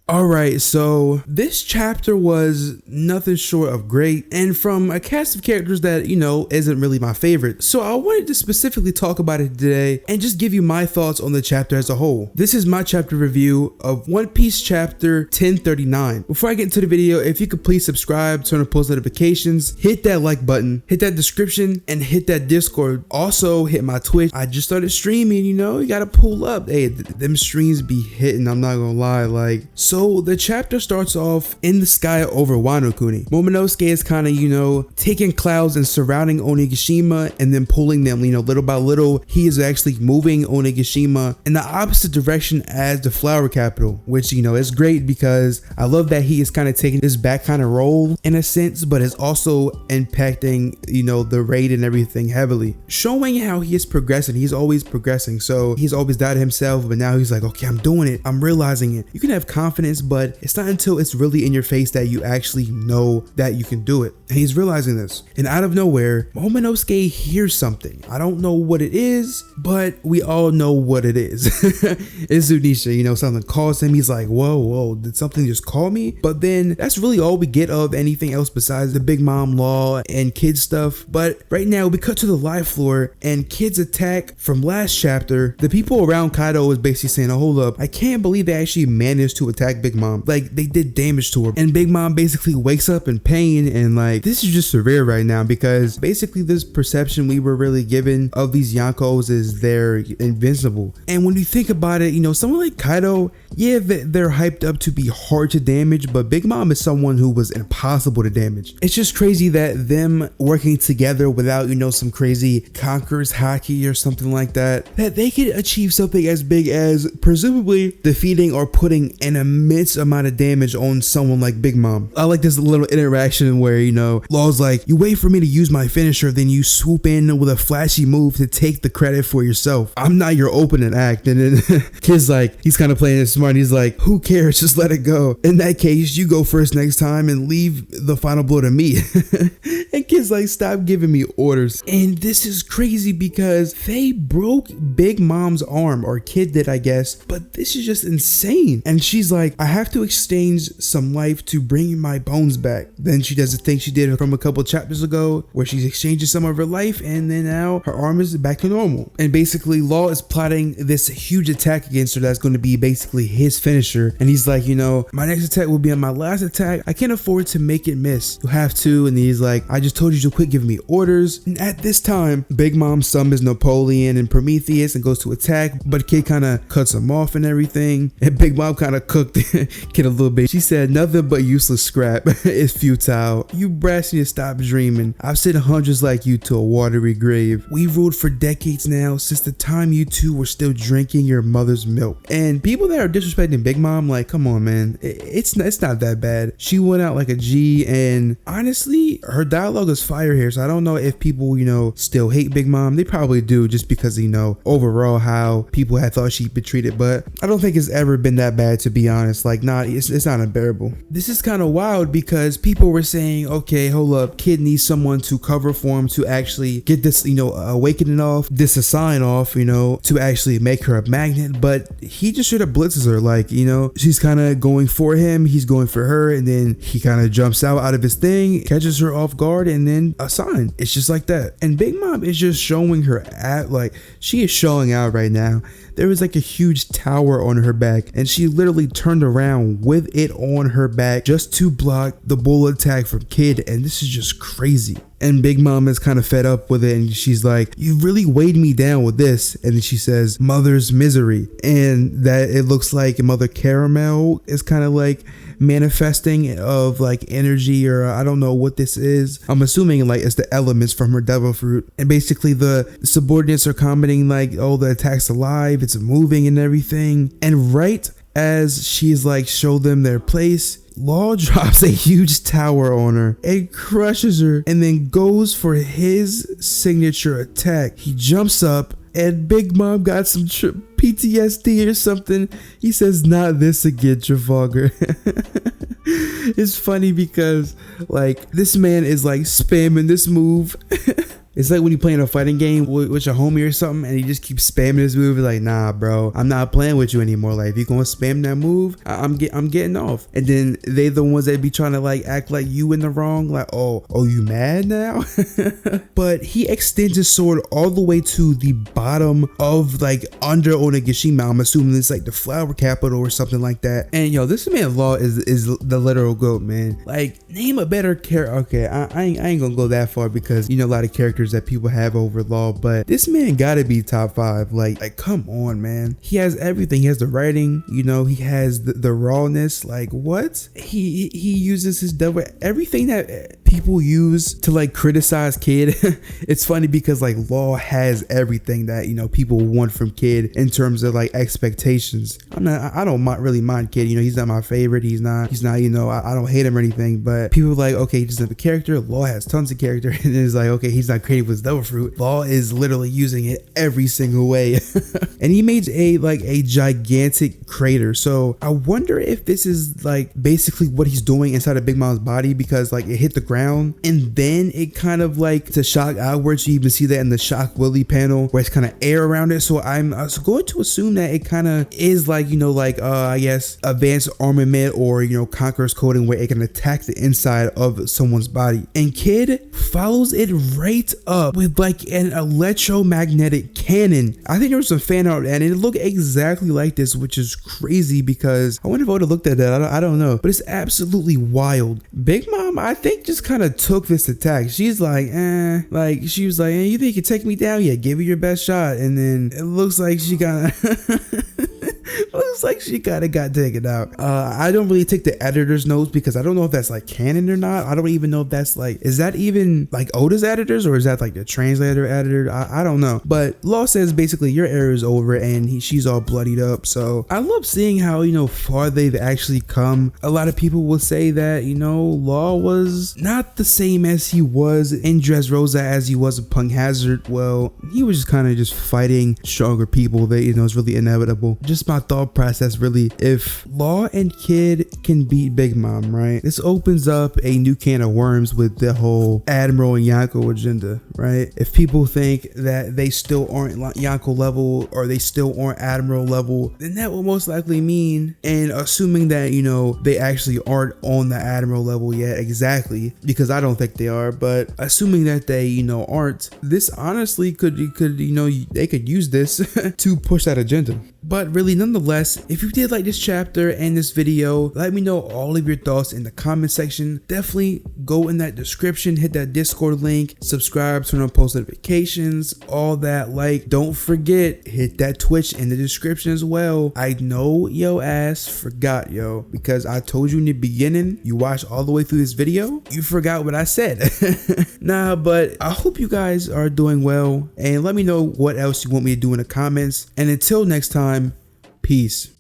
Alright, so this chapter was nothing short of great, and from a cast of characters that, isn't really my favorite. So I wanted to specifically talk about it today and just give you my thoughts on the chapter as a whole. This is my chapter review of One Piece chapter 1039. Before I get into the video, if you could please subscribe, turn on post notifications, hit that like button, hit that description, and hit that Discord. Also hit my Twitch. I just started streaming, you gotta pull up. Hey, them streams be hitting, I'm not gonna lie. So the chapter starts off in the sky over Wano Kuni. Momonosuke is kind of, taking clouds and surrounding Onigashima and then pulling them, little by little. He is actually moving Onigashima in the opposite direction as the flower capital, which, is great because I love that he is kind of taking this back kind of role in a sense, but is also impacting, the raid and everything heavily, showing how he is progressing. He's always progressing. So he's always doubted himself, but now he's like, okay, I'm doing it. I'm realizing it. You can have confidence, but it's not until it's really in your face that you actually know that you can do it. And he's realizing this. And out of nowhere, Momonosuke hears something. I don't know what it is, but we all know what it is. It's Zunisha, something calls him. He's like, whoa, did something just call me? But then that's really all we get of anything else besides the Big Mom Law and Kid stuff. But right now we cut to the live floor and Kid's attack from last chapter. The people around Kaido is basically saying, oh, hold up, I can't believe they actually managed to attack Big Mom. Like, they did damage to her. And Big Mom basically wakes up in pain, and this is just surreal right now because basically this perception we were really given of these Yonkos is they're invincible. And when you think about it, someone like Kaido, yeah, they're hyped up to be hard to damage, but Big Mom is someone who was impossible to damage. It's just crazy that them working together without, some crazy conqueror's haki or something like that they could achieve something as big as presumably defeating or putting an immense amount of damage on someone like Big Mom. I like this little interaction where, Law's like, you wait for me to use my finisher, then you swoop in with a flashy move to take the credit for yourself. I'm not your opening act. And then Kid's like, he's kind of playing it smart. He's like, who cares? Just let it go. In that case, you go first next time and leave the final blow to me. And Kid's like, stop giving me orders. And this is crazy because they broke Big Mom's arm, or Kid did, I guess, but this is just insane. And she's like, I have to exchange some life to bring my bones back. Then she does the thing she did from a couple chapters ago where she's exchanging some of her life, and then now her arm is back to normal. And basically Law is plotting this huge attack against her that's going to be basically his finisher. And he's like, my next attack will be on my last attack. I can't afford to make it miss. You have to. And he's like, I just told you to quit giving me orders. And at this time, Big Mom summons Napoleon and Prometheus and goes to attack, but Kid kind of cuts him off and everything. And Big Mom kind of cooked Kid a little bit. She said, nothing but useless scrap. It's futile. You brats need to stop dreaming. I've sent hundreds like you to a watery grave. We ruled for decades now, since the time you two were still drinking your mother's milk. And people that are disrespecting Big Mom, like, come on, man. It's not that bad. She went out like a G, and honestly, her dialogue is fire here. So I don't know if people, still hate Big Mom. They probably do, just because, overall how people had thought she'd been treated. But I don't think it's ever been that bad, to be honest. Like, it's not unbearable. This is kind of wild because people were saying, okay, hold up, Kid needs someone to cover for him to actually get this, awakening off, this assign off, to actually make her a magnet. But he just straight up blitzes her. Like, she's kind of going for him, he's going for her, and then he kind of jumps out of his thing, catches her off guard, and then assign. It's just like that. And Big Mom is just showing her she is showing out right now. There was like a huge tower on her back, and she literally turned around with it on her back just to block the bullet attack from Kid. And this is just crazy. And Big Mom is kind of fed up with it, and she's like, you really weighed me down with this. And then she says, mother's misery. And that it looks like Mother Caramel is kind of like manifesting of like energy, or I don't know what this is. I'm assuming like it's the elements from her devil fruit. And basically the subordinates are commenting like, oh, the attack's alive, it's moving and everything. And right as she's like, show them their place, Law drops a huge tower on her and crushes her, and then goes for his signature attack. He jumps up, and Big Mom got some PTSD or something. He says, not this again, Trafalgar. It's funny because like this man is like spamming this move It's like when you playing a fighting game with your homie or something and he just keeps spamming this move. You're like, nah, bro, I'm not playing with you anymore. Like, if you're gonna spam that move, I'm getting off. And then they the ones that be trying to like act like you in the wrong. Like, oh, you mad now? But he extends his sword all the way to the bottom of like under Onigashima. I'm assuming it's like the flower capital or something like that. And yo, this man Law is the literal GOAT, man. Like, name a better character. Okay, I ain't gonna go that far because you know a lot of characters that people have over Law, but this man gotta be top 5. Like come on, man. He has everything. He has the writing, you know, he has the rawness. Like, what? He uses his devil, everything that people use to like criticize Kid. It's funny because like Law has everything that, you know, people want from Kid in terms of like expectations. I don't really mind Kid, you know, he's not my favorite, he's not, you know, I don't hate him or anything, but people are like, okay, he doesn't have a character. Law has tons of character. And it's like, okay, he's not creative with his devil fruit. Law is literally using it every single way. And he made a gigantic crater, so I wonder if this is like basically what he's doing inside of Big Mom's body, because like it hit the ground and then it kind of like to shock outwards. You even see that in the Shock Willy panel where it's kind of air around it. So I was going to assume that it kind of is like, you know, like I guess advanced armament or, you know, Conqueror's coding where it can attack the inside of someone's body. And Kid follows it right up with like an electromagnetic cannon. I think there was some fan art and it looked exactly like this, which is crazy because I wonder if I would have looked at that. I don't know, but it's absolutely wild. Big Mom, I think, just kind of took this attack. She's like, like she was like, you think you can take me down? Yeah, give it your best shot. And then it looks like she got looks like she kind of got taken out. I don't really take the editor's notes because I don't know if that's like canon or not. I don't even know if that's like, is that even like Oda's editors or is that like the translator editor? I don't know. But Law says basically your era is over and she's all bloodied up. So I love seeing how, you know, far they've actually come. A lot of people will say that, you know, Law was not the same as he was in Dressrosa as he was in Punk Hazard. Well, he was just kind of just fighting stronger people that, you know, is really inevitable. Just my thought process, really. If Law and Kid can beat Big Mom, right, this opens up a new can of worms with the whole Admiral and Yonko agenda, right? If people think that they still aren't Yonko level or they still aren't Admiral level, then that will most likely mean, and assuming that, you know, they actually aren't on the Admiral level yet, exactly, because I don't think they are, but assuming that they, you know, aren't, this honestly could, you know, they could use this to push that agenda. But really, nonetheless, if you did like this chapter and this video, let me know all of your thoughts in the comment section. Definitely go in that description, hit that Discord link, subscribe, turn on post notifications, all that. Like, don't forget, hit that Twitch in the description as well. I know yo ass forgot, yo, because I told you in the beginning, you watched all the way through this video, you forgot what I said. Nah, but I hope you guys are doing well, and let me know what else you want me to do in the comments. And until next time, peace.